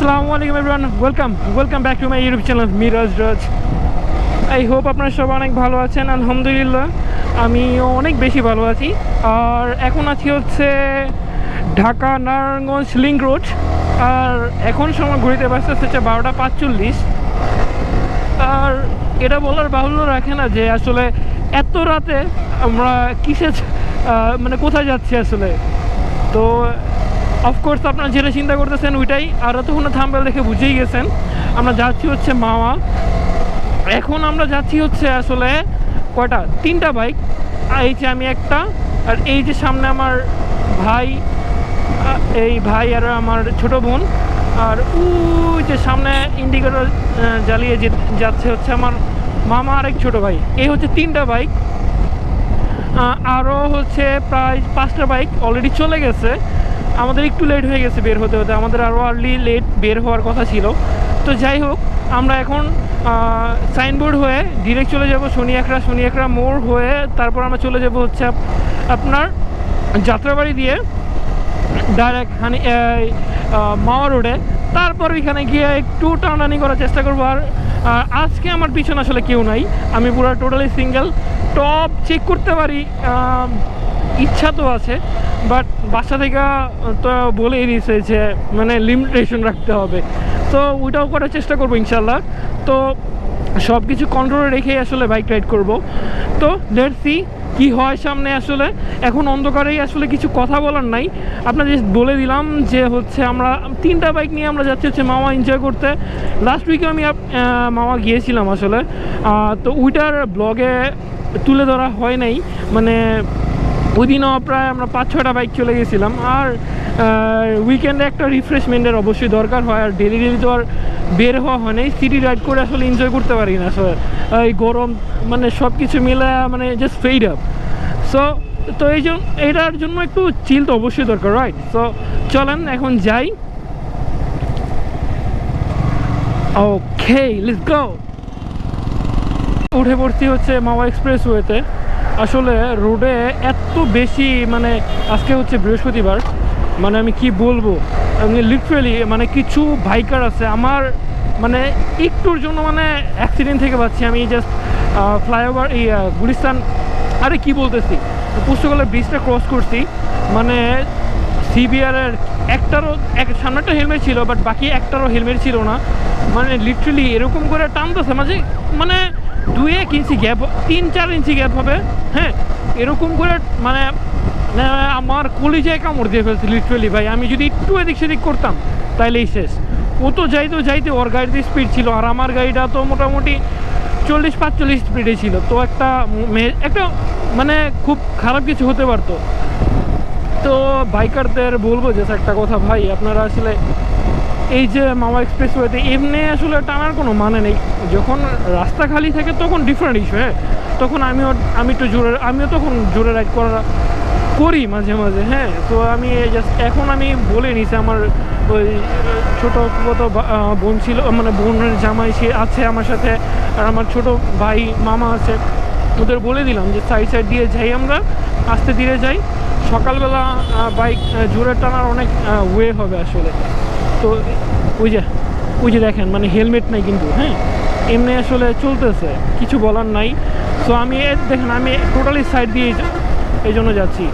Assalamualaikum everyone, welcome back to my YouTube channel Miraj Raj. I hope আপনারা সবাই অনেক ভালো আছেন। আলহামদুলিল্লাহ আমিও অনেক বেশি ভালো আছি। আর এখন আছি হচ্ছে ঢাকা নারায়ণগঞ্জ লিংক রোড। আর এখন সময় ঘুরিতে ব্যস্ত হচ্ছে 12:45। আর এটা বলার বাহুল্য রাখে না যে আসলে এত রাতে আমরা কিসে মানে কোথায় যাচ্ছি আসলে। তো অফকোর্স আপনারা যেটা চিন্তা করতেছেন ওইটাই, আর এতক্ষণ থাম্বনেল দেখে বুঝেই গেছেন আমরা যাচ্ছি হচ্ছে মাওয়া। এখন আমরা যাচ্ছি হচ্ছে আসলে কয়টা, 3টা বাইক। এই যে আমি একটা, আর এই যে সামনে আমার ভাই, এই ভাই আর আমার ছোট বোন, আর ওই যে সামনে ইন্ডিকেটর জ্বালিয়ে যাচ্ছে হচ্ছে আমার মামা আর এক ছোটো ভাই। এই হচ্ছে 3টা বাইক। আরও হচ্ছে প্রায় 5টা বাইক অলরেডি চলে গেছে। আমাদের একটু লেট হয়ে গেছে বের হতে, আমাদের আরও লেট বের হওয়ার কথা ছিল। তো যাই হোক, আমরা এখন সাইনবোর্ড হয়ে ডিরেক্ট চলে যাব শনি একরা মোড় হয়ে, তারপর আমরা চলে যাব হচ্ছে আপনার যাত্রাবাড়ি দিয়ে ডাইরেক্ট মাওয়া রোডে। তারপর ওইখানে গিয়ে একটু টানাটানি করার চেষ্টা করবো। আর আজকে আমার পিছনে আসলে কেউ নাই, আমি পুরো টোটালি সিঙ্গেল। টপ চেক করতে পারি, ইচ্ছা তো আছে, বাট বাসা থেকে তো বলেই দিয়েছে যে মানে লিমিটেশন রাখতে হবে, তো ওইটাও করার চেষ্টা করবো ইনশাল্লাহ। তো সব কিছু কন্ট্রোলে রেখেই আসলে বাইক রাইড করব। তো লেটস সি কী হয় সামনে। আসলে এখন অন্ধকারেই আসলে কিছু কথা বলার নাই, আপনাদের বলে দিলাম যে হচ্ছে আমরা 3টা বাইক নিয়ে আমরা যাচ্ছি হচ্ছে মাওয়া এনজয় করতে। লাস্ট উইকে আমি মাওয়া গিয়েছিলাম আসলে, তো ওইটার ব্লগে তুলে ধরা হয় নাই। মানে ওই দিনও প্রায় আমরা 5-6টা বাইক চলে গেছিলাম। আর উইকেন্ডে একটা রিফ্রেশমেন্টের অবশ্যই দরকার হয়, আর ডেলি তো আর বের হওয়া হয় নাই। সিটি রাইড করে আসলে এনজয় করতে পারি না আসলে, এই গরম মানে সব কিছু মিলে মানে জাস্ট ফেড আপ। তো এই জন্য এটার জন্য একটু চিল তো অবশ্যই দরকার, রাইট? সো চলেন এখন যাই। ওকে, লেটস গো। উঠে পড়ছি হচ্ছে মাওয়া এক্সপ্রেসওয়েতে। আসলে রোডে এত বেশি মানে আজকে হচ্ছে বৃহস্পতিবার, মানে আমি কি বলবো, আমি লিটারেলি মানে কিছু বাইকার আছে আমার মানে একটুর জন্য মানে অ্যাক্সিডেন্ট থেকে পাচ্ছি। আমি জাস্ট ফ্লাইওভার এই গুলিস্তান, আরে কি বলতেছি, পুস্তকালয় ব্রিজটা ক্রস করছি, মানে সিবিআরের একটারও সামনেটা হেলমেট ছিল, বাট বাকি একটারও হেলমেট ছিল না। মানে লিটারেলি এরকম করে টানতেছে মাঝে, মানে 2-1 ইঞ্চি গ্যাপ, 3-4 ইঞ্চি গ্যাপ হবে, হ্যাঁ, এরকম করে মানে আমার কলিজায় কামড় দিয়ে ফেলছে লিটারেলি ভাই। আমি যদি একটু এদিক সেদিক করতাম তাইলেই শেষ। ও তো যাইতে ওর গাড়িতে স্পিড ছিল, আর আমার গাড়িটা তো মোটামুটি 40-45 স্পিডে ছিল। তো একটা মানে খুব খারাপ কিছু হতে পারতো। তো বাইকারদের বলবো যে একটা কথা ভাই, আপনারা আসলে এই যে মাওয়া এক্সপ্রেসওয়েতে এমনি আসলে টানার কোনো মানে নেই। যখন রাস্তা খালি থাকে তখন ডিফারেন্ট ইস্যু, হ্যাঁ, তখন আমিও তখন জোরে রাইড করি মাঝে মাঝে, হ্যাঁ। তো আমি জাস্ট এখন আমি বলে নিছি, আমার ওই ছোটো বোন ছিল, মানে বোনের জামাই সে আছে আমার সাথে, আর আমার ছোট ভাই মামা আছে, ওদের বলে দিলাম যে সাইড দিয়ে যাই, আমরা আস্তে ধীরে যাই। সকালবেলা বাইক জোরে টানার অনেক ওয়ে হবে আসলে। তো ওই যে দেখেন মানে হেলমেট নাই কিন্তু, হ্যাঁ, এমনি আসলে চলতেছে, কিছু বলার নাই। সো আমি দেখেন আমি টোটালি সাইড দিয়ে এই জন্য যাচ্ছি,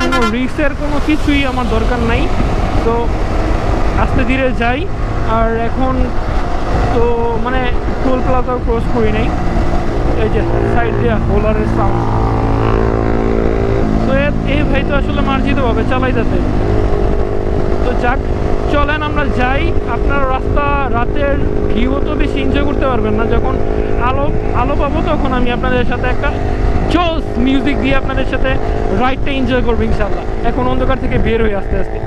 কোনো রিস্কের কোনো কিছুই আমার দরকার নাই। তো আস্তে ধীরে যাই। আর এখন তো মানে টোল প্লাজাও ক্রস করি নাই, এই যে সাইড দিয়ে হোলারের সাউন্ড। তো এই ভাই তো আসলে মার্জিতভাবে চালাইতেছে। তো যাক, চলেন আমরা যাই। আপনার রাস্তা রাতের ভিউ তো বেশি এনজয় করতে পারবেন না, যখন আলো পাবো তখন আমি আপনাদের সাথে একটা জোস মিউজিক দিয়ে আপনাদের সাথে রাইডটা এনজয় করবো ইনশাল্লাহ। এখন অন্ধকার থেকে বের হয়ে আস্তে আস্তে।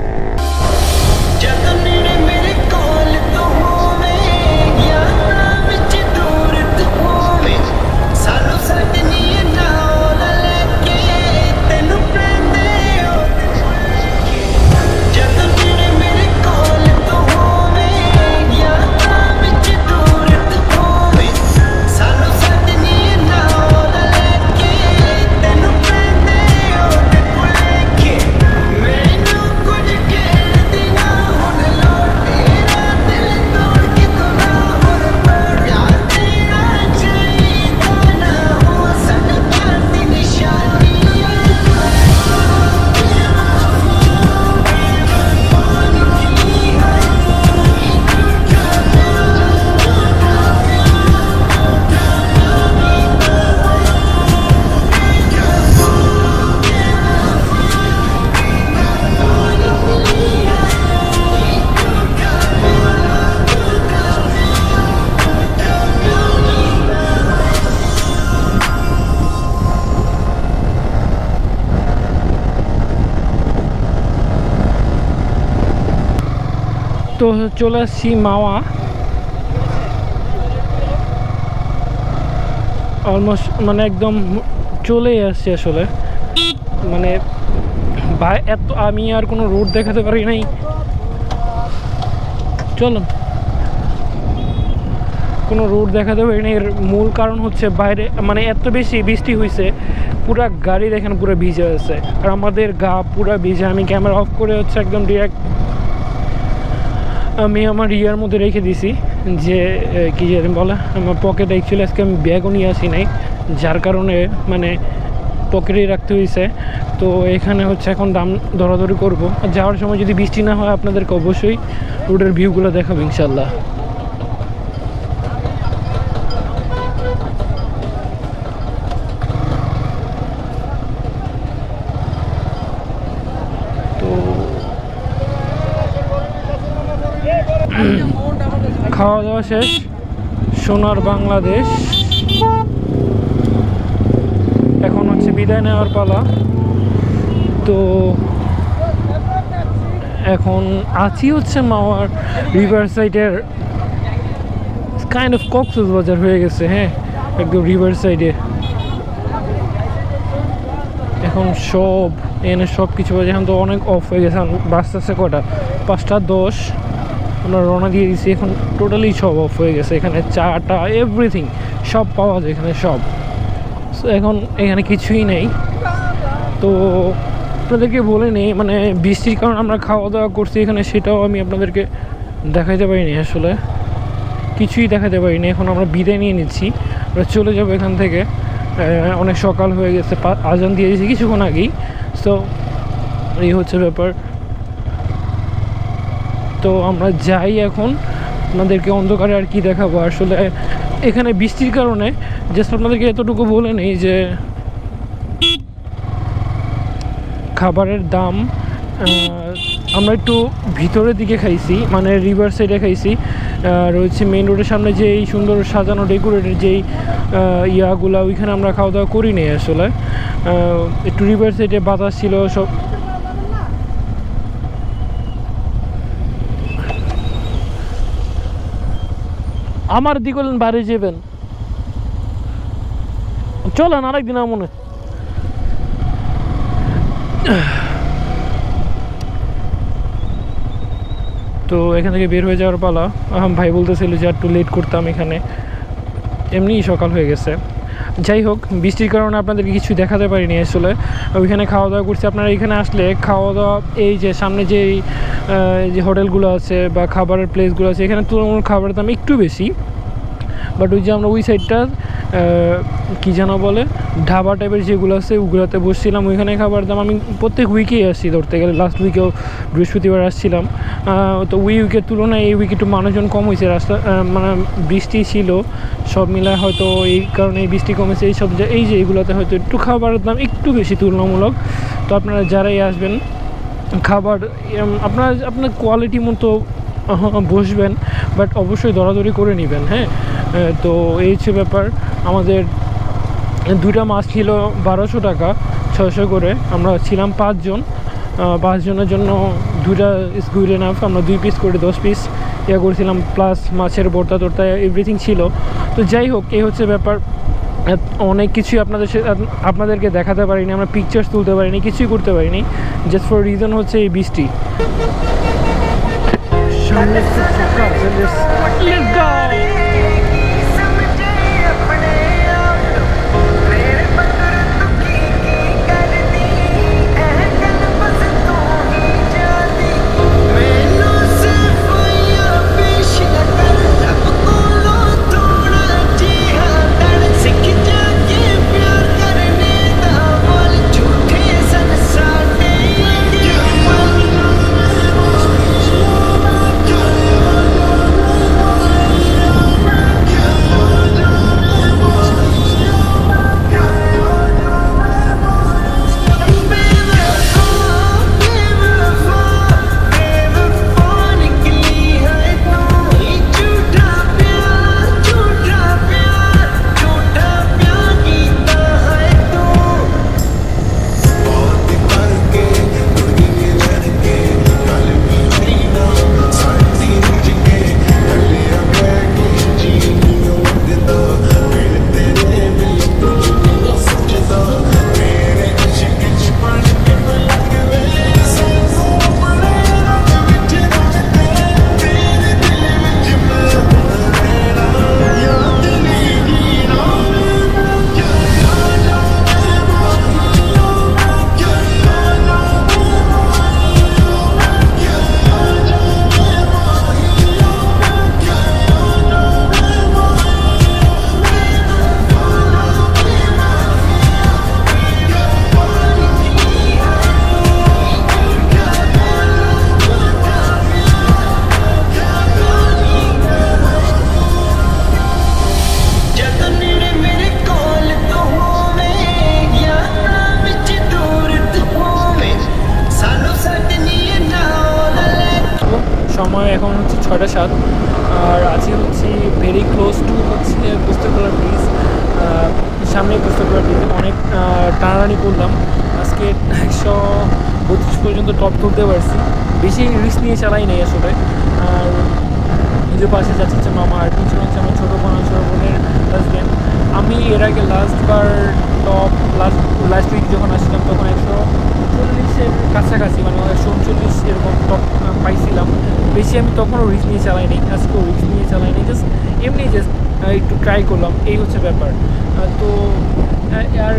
তো চলে আসছি মাওয়া, অলমোস্ট মানে একদম চলেই আসছি আসলে। মানে এত আমি আর কোনো রোড দেখাতে পারি নাই। চলো, কোনো রোড দেখাতে পারি না। এর মূল কারণ হচ্ছে বাইরে মানে এত বেশি বৃষ্টি হয়েছে, পুরা গাড়ি দেখেন পুরো ভিজে আছে, আর আমাদের গা পুরা ভিজে। আমি ক্যামেরা অফ করে হচ্ছে একদম ডিরেক্ট আমি আমার ইয়ার মধ্যে রেখে দিছি, যে কী জানি বলে আমার পকেটে। অ্যাকচুয়ালি আজকে আমি ব্যাগও নিয়ে আসি নাই, যার কারণে মানে পকেটেই রাখতে হয়েছে। তো এখানে হচ্ছে এখন দাম দরাদরি করবো। আর যাওয়ার সময় যদি বৃষ্টি না হয় আপনাদেরকে অবশ্যই রোডের ভিউগুলো দেখাবো ইনশাল্লাহ। তো খাওয়া দাওয়া শেষ, সোনার বাংলাদেশ। এখন হচ্ছে বিদায় নেওয়ার পালা। তো এখন আছি হচ্ছে মাওয়ার রিভার সাইডের কাইন্ড অফ কক্সবাজার হয়ে গেছে। হ্যাঁ, একদম রিভার সাইডে। এখন সব এখানে সব কিছু এখন তো অনেক অফ হয়ে গেছে। বাসতে আছে কটা, 5:10 আমরা রওনা দিয়ে দিচ্ছি। এখন টোটালি সব অফ হয়ে গেছে। এখানে চাটা এভরিথিং সব পাওয়া যায় এখানে সব। সো এখন এখানে কিছুই নেই। তো আপনাদেরকে বলে নেই, মানে বৃষ্টির কারণে আমরা খাওয়া দাওয়া করছি এখানে, সেটাও আমি আপনাদেরকে দেখাইতে পারিনি আসলে, কিছুই দেখাতে পারিনি। এখন আমরা বিদায় নিয়ে নিচ্ছি, আমরা চলে যাবো এখান থেকে। অনেক সকাল হয়ে গেছে, আজান দিয়ে দিয়েছি কিছুক্ষণ আগেই। সো এই হচ্ছে ব্যাপার। তো আমরা যাই এখন। আপনাদেরকে অন্ধকারে আর কি দেখাবো আসলে, এখানে বৃষ্টির কারণে জাস্ট আপনাদেরকে এতটুকু বলে নেই যে খাবারের দাম আমরা একটু ভিতরের দিকে খাইছি, মানে রিভার সাইডে খাইছি। রয়েছে মেইন রোডের সামনে যে এই সুন্দর সাজানো ডেকোরেটেড যেই ইয়াগুলা, ওইখানে আমরা খাওয়া দাওয়া করি নি আসলে। একটু রিভার সাইডে বাতাস ছিল সব। আমার দিকে বাড়ি যাবেন, চলেন আরেকদিন মনে। তো এখান থেকে বের হয়ে যাওয়ার পালা। ভাই বলতেছিল যে একটু লেট করতাম, এখানে এমনিই সকাল হয়ে গেছে। যাই হোক, বৃষ্টির কারণে আপনাদেরকে কিছু দেখাতে পারিনি আসলে। ওইখানে খাওয়া দাওয়া করছি। আপনারা এখানে আসলে খাওয়া দাওয়া, এই যে সামনে যে হোটেলগুলো আছে বা খাবারের প্লেসগুলো আছে, এখানে তুলনামূলক খাবারের দাম একটু বেশি। বাট ওই যে আমরা ওই সাইডটা কী যেন বলে ঢাবা টাইপের যেগুলো আছে ওগুলোতে বসছিলাম। ওইখানে খাবার দাম আমি প্রত্যেক উইকেই আসছি ধরতে গেলে। লাস্ট উইকেও বৃহস্পতিবার আসছিলাম। তো ওই উইকের তুলনায় এই উইকে একটু মানুষজন কম হয়েছে। রাস্তা মানে বৃষ্টি ছিল, সব মিলায় হয়তো এই কারণে বৃষ্টি কমেছে। এই সব এই যে এইগুলোতে হয়তো একটু খাবারের দাম একটু বেশি তুলনামূলক। তো আপনারা যারাই আসবেন খাবার আপনার কোয়ালিটি মতো বসবেন, বাট অবশ্যই দরাদরি করে নেবেন। হ্যাঁ, তো এই হচ্ছে ব্যাপার। আমাদের দুইটা মাছ ছিল 1200 টাকা, 600 করে। আমরা ছিলাম 5 জন। 5 জনের জন্য দুইটা ইজ গুড এনাফ। আমরা 2 পিস করে 10 পিস ইয়ে করেছিলাম, প্লাস মাছের ভর্তা টর্তা এভরিথিং ছিল। তো যাই হোক, এই হচ্ছে ব্যাপার। অনেক কিছুই আপনাদেরকে দেখাতে পারিনি, আমরা পিকচার্স তুলতে পারিনি, কিছুই করতে পারিনি, জাস্ট ফর রিজন হচ্ছে এই বৃষ্টি। Let's go! 6:07। আর আজকে হচ্ছে ভেরি ক্লোজ টু হচ্ছে পুস্তকলা ব্রিজ, সামনে পুস্তকলা ব্রিজে অনেক টানাটানি করলাম। আজকে 132 পর্যন্ত টপ তুলতে পারছি, বেশি রিস্ক নিয়ে চালাই নাই আসলে। আর নিজের পাশে যাচ্ছে হচ্ছে মামা, আর পিছনে হচ্ছে আমার ছোটো বোনের হাজব্যান্ড। আমি এর আগে লাস্টবার টপ লাস্ট উইক যখন আসছিলাম তখন 140-এর কাছাকাছি, মানে 139 এরকম টপ পাইছিলাম। বেশি আমি তখনও রিস্ক নিয়ে চালাই নি, আজকেও রিস্ক নিয়ে চালাই নি, জাস্ট এমনি জাস্ট একটু ট্রাই করলাম, এই হচ্ছে ব্যাপার। তো আর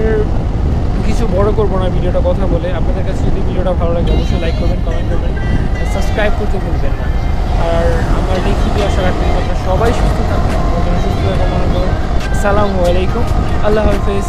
কিছু বড় করবো না ভিডিওটা কথা বলে। আপনাদের কাছে যদি ভিডিওটা ভালো লাগে অবশ্যই লাইক করবেন, কমেন্ট করবেন, সাবস্ক্রাইব করতে ভুলবেন না। আর আমার লিখিত আশা রাখবেন আপনারা সবাই সুস্থ থাকবেন, সুস্থ থাকা মনে করুন। আসসালামু আলাইকুম, আল্লাহ হাফেজ।